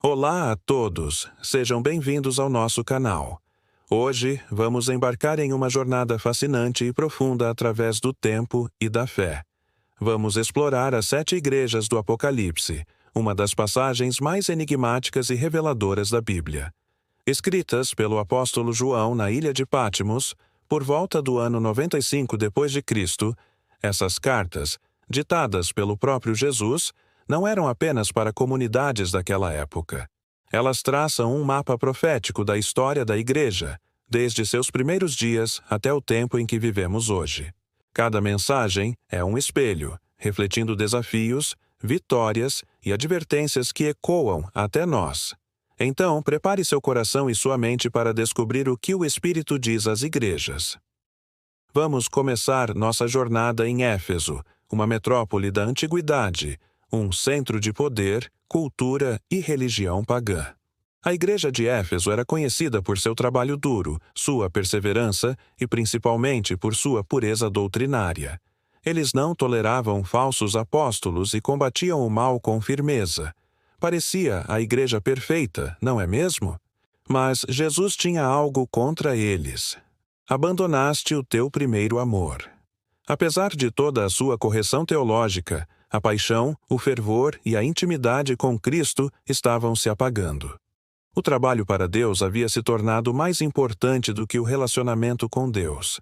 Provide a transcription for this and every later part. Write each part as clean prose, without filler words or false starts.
Olá a todos, sejam bem-vindos ao nosso canal. Hoje vamos embarcar em uma jornada fascinante e profunda através do tempo e da fé. Vamos explorar as 7 igrejas do Apocalipse, uma das passagens mais enigmáticas e reveladoras da Bíblia. Escritas pelo apóstolo João na ilha de Patmos, por volta do ano 95 d.C., essas cartas, ditadas pelo próprio Jesus, não eram apenas para comunidades daquela época. Elas traçam um mapa profético da história da Igreja, desde seus primeiros dias até o tempo em que vivemos hoje. Cada mensagem é um espelho, refletindo desafios, vitórias e advertências que ecoam até nós. Então, prepare seu coração e sua mente para descobrir o que o Espírito diz às igrejas. Vamos começar nossa jornada em Éfeso, uma metrópole da antiguidade, um centro de poder, cultura e religião pagã. A igreja de Éfeso era conhecida por seu trabalho duro, sua perseverança e principalmente por sua pureza doutrinária. Eles não toleravam falsos apóstolos e combatiam o mal com firmeza. Parecia a igreja perfeita, não é mesmo? Mas Jesus tinha algo contra eles. Abandonaste o teu primeiro amor. Apesar de toda a sua correção teológica, a paixão, o fervor e a intimidade com Cristo estavam se apagando. O trabalho para Deus havia se tornado mais importante do que o relacionamento com Deus.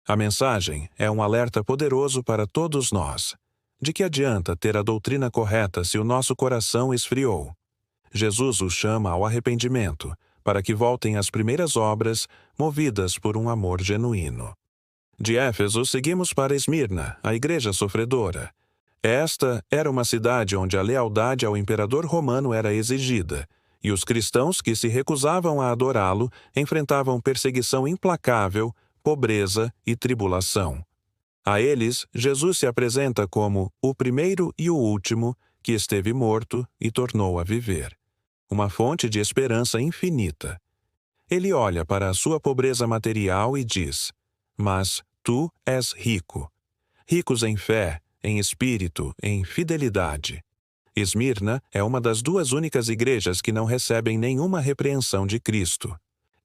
A mensagem é um alerta poderoso para todos nós. De que adianta ter a doutrina correta se o nosso coração esfriou? Jesus os chama ao arrependimento, para que voltem às primeiras obras, movidas por um amor genuíno. De Éfeso, seguimos para Esmirna, a igreja sofredora. Esta era uma cidade onde a lealdade ao imperador romano era exigida, e os cristãos que se recusavam a adorá-lo enfrentavam perseguição implacável, pobreza e tribulação. A eles, Jesus se apresenta como o primeiro e o último que esteve morto e tornou a viver. Uma fonte de esperança infinita. Ele olha para a sua pobreza material e diz: "Mas tu és rico." Ricos em fé, em espírito, em fidelidade. Esmirna é uma das 2 únicas igrejas que não recebem nenhuma repreensão de Cristo.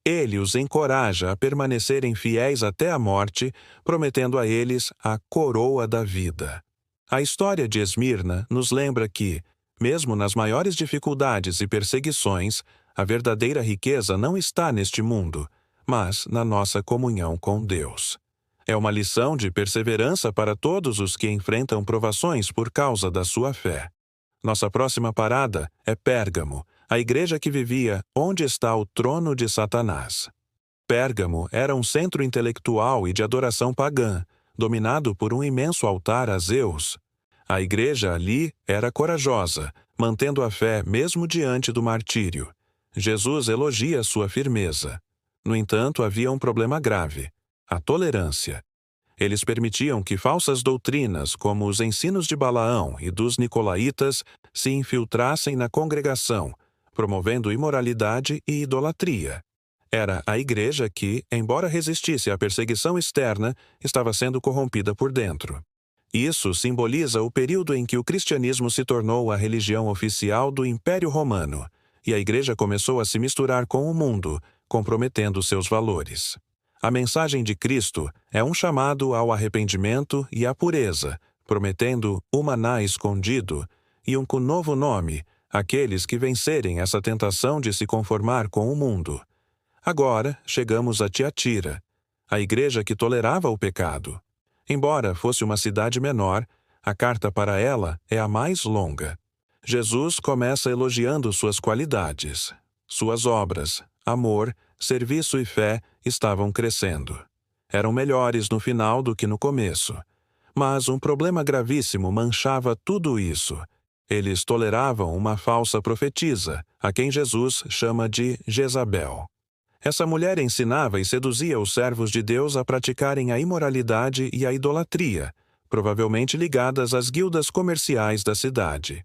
Ele os encoraja a permanecerem fiéis até a morte, prometendo a eles a coroa da vida. A história de Esmirna nos lembra que, mesmo nas maiores dificuldades e perseguições, a verdadeira riqueza não está neste mundo, mas na nossa comunhão com Deus. É uma lição de perseverança para todos os que enfrentam provações por causa da sua fé. Nossa próxima parada é Pérgamo, a igreja que vivia onde está o trono de Satanás. Pérgamo era um centro intelectual e de adoração pagã, dominado por um imenso altar a Zeus. A igreja ali era corajosa, mantendo a fé mesmo diante do martírio. Jesus elogia sua firmeza. No entanto, havia um problema grave: a tolerância. Eles permitiam que falsas doutrinas, como os ensinos de Balaão e dos nicolaítas, se infiltrassem na congregação, promovendo imoralidade e idolatria. Era a igreja que, embora resistisse à perseguição externa, estava sendo corrompida por dentro. Isso simboliza o período em que o cristianismo se tornou a religião oficial do Império Romano, e a igreja começou a se misturar com o mundo, comprometendo seus valores. A mensagem de Cristo é um chamado ao arrependimento e à pureza, prometendo o maná escondido e um novo nome àqueles que vencerem essa tentação de se conformar com o mundo. Agora chegamos a Tiatira, a igreja que tolerava o pecado. Embora fosse uma cidade menor, a carta para ela é a mais longa. Jesus começa elogiando suas qualidades. Suas obras, amor, serviço e fé estavam crescendo. Eram melhores no final do que no começo. Mas um problema gravíssimo manchava tudo isso. Eles toleravam uma falsa profetisa, a quem Jesus chama de Jezabel. Essa mulher ensinava e seduzia os servos de Deus a praticarem a imoralidade e a idolatria, provavelmente ligadas às guildas comerciais da cidade.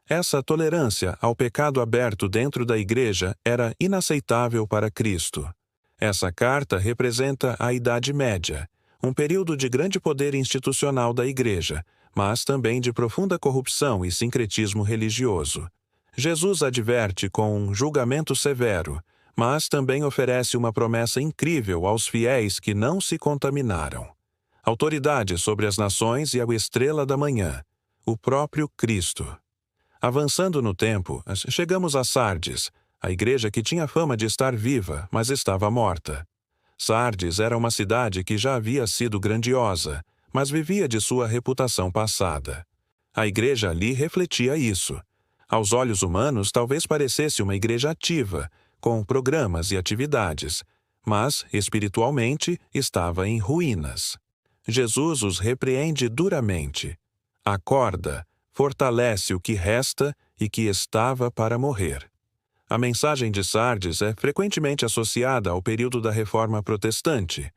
Essa tolerância ao pecado aberto dentro da igreja era inaceitável para Cristo. Essa carta representa a Idade Média, um período de grande poder institucional da igreja, mas também de profunda corrupção e sincretismo religioso. Jesus adverte com um julgamento severo, mas também oferece uma promessa incrível aos fiéis que não se contaminaram. Autoridade sobre as nações e a estrela da manhã, o próprio Cristo. Avançando no tempo, chegamos a Sardes, a igreja que tinha fama de estar viva, mas estava morta. Sardes era uma cidade que já havia sido grandiosa, mas vivia de sua reputação passada. A igreja ali refletia isso. Aos olhos humanos, talvez parecesse uma igreja ativa, com programas e atividades, mas, espiritualmente, estava em ruínas. Jesus os repreende duramente. Acorda, fortalece o que resta e que estava para morrer. A mensagem de Sardes é frequentemente associada ao período da Reforma Protestante.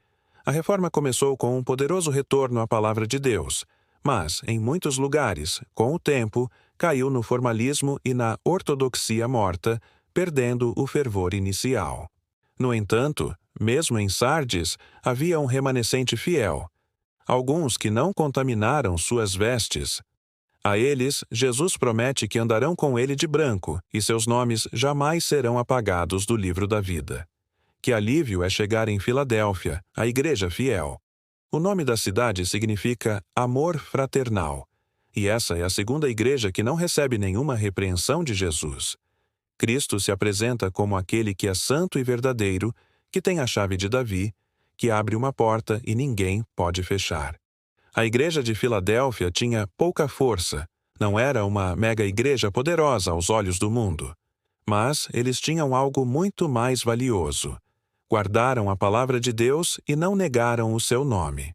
A Reforma começou com um poderoso retorno à palavra de Deus, mas, em muitos lugares, com o tempo, caiu no formalismo e na ortodoxia morta, perdendo o fervor inicial. No entanto, mesmo em Sardes, havia um remanescente fiel. Alguns que não contaminaram suas vestes. A eles, Jesus promete que andarão com ele de branco, e seus nomes jamais serão apagados do livro da vida. Que alívio é chegar em Filadélfia, a igreja fiel. O nome da cidade significa amor fraternal, e essa é a segunda igreja que não recebe nenhuma repreensão de Jesus. Cristo se apresenta como aquele que é santo e verdadeiro, que tem a chave de Davi, que abre uma porta e ninguém pode fechar. A igreja de Filadélfia tinha pouca força, não era uma mega igreja poderosa aos olhos do mundo. Mas eles tinham algo muito mais valioso. Guardaram a palavra de Deus e não negaram o seu nome.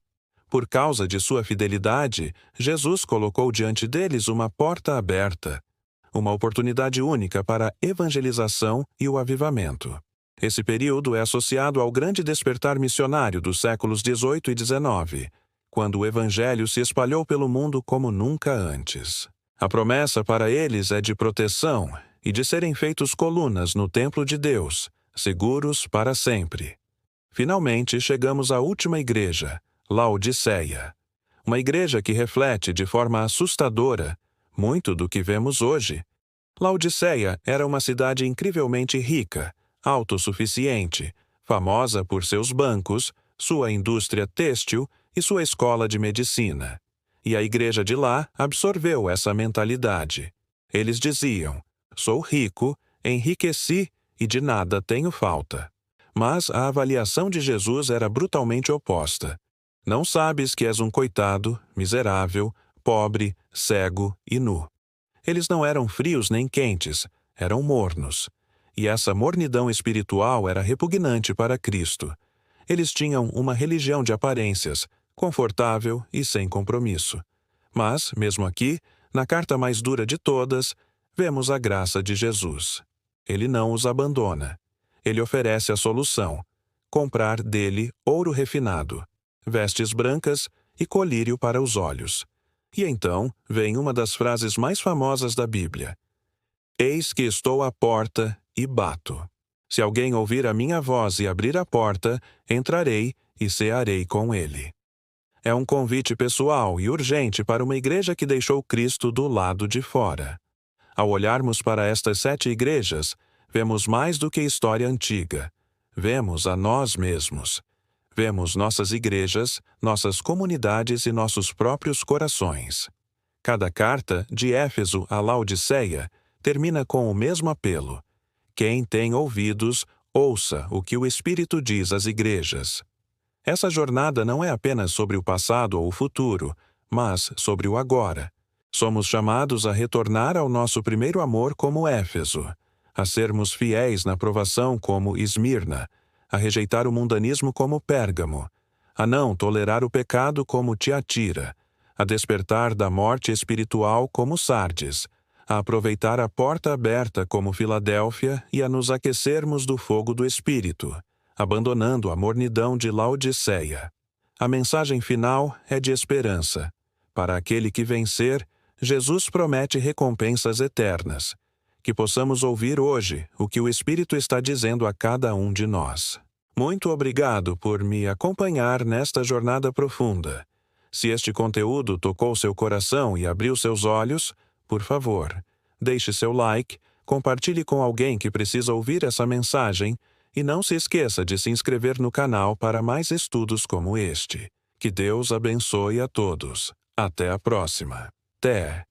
Por causa de sua fidelidade, Jesus colocou diante deles uma porta aberta, uma oportunidade única para a evangelização e o avivamento. Esse período é associado ao grande despertar missionário dos séculos XVIII e XIX, quando o evangelho se espalhou pelo mundo como nunca antes. A promessa para eles é de proteção e de serem feitos colunas no templo de Deus, seguros para sempre. Finalmente chegamos à última igreja, Laodiceia. Uma igreja que reflete de forma assustadora muito do que vemos hoje. Laodiceia era uma cidade incrivelmente rica, autossuficiente, famosa por seus bancos, sua indústria têxtil e sua escola de medicina. E a igreja de lá absorveu essa mentalidade. Eles diziam: sou rico, enriqueci e de nada tenho falta. Mas a avaliação de Jesus era brutalmente oposta. Não sabes que és um coitado, miserável, pobre, cego e nu. Eles não eram frios nem quentes, eram mornos. E essa mornidão espiritual era repugnante para Cristo. Eles tinham uma religião de aparências, confortável e sem compromisso. Mas, mesmo aqui, na carta mais dura de todas, vemos a graça de Jesus. Ele não os abandona. Ele oferece a solução: comprar dele ouro refinado, vestes brancas e colírio para os olhos. E então vem uma das frases mais famosas da Bíblia: eis que estou à porta e bato. Se alguém ouvir a minha voz e abrir a porta, entrarei e cearei com ele. É um convite pessoal e urgente para uma igreja que deixou Cristo do lado de fora. Ao olharmos para estas 7 igrejas, vemos mais do que história antiga. Vemos a nós mesmos. Vemos nossas igrejas, nossas comunidades e nossos próprios corações. Cada carta, de Éfeso a Laodiceia, termina com o mesmo apelo: quem tem ouvidos, ouça o que o Espírito diz às igrejas. Essa jornada não é apenas sobre o passado ou o futuro, mas sobre o agora. Somos chamados a retornar ao nosso primeiro amor como Éfeso, a sermos fiéis na provação como Esmirna, a rejeitar o mundanismo como Pérgamo, a não tolerar o pecado como Tiatira, a despertar da morte espiritual como Sardes, a aproveitar a porta aberta como Filadélfia e a nos aquecermos do fogo do Espírito, abandonando a mornidão de Laodiceia. A mensagem final é de esperança. Para aquele que vencer, Jesus promete recompensas eternas. Que possamos ouvir hoje o que o Espírito está dizendo a cada um de nós. Muito obrigado por me acompanhar nesta jornada profunda. Se este conteúdo tocou seu coração e abriu seus olhos, por favor, deixe seu like, compartilhe com alguém que precisa ouvir essa mensagem e não se esqueça de se inscrever no canal para mais estudos como este. Que Deus abençoe a todos. Até a próxima. Té.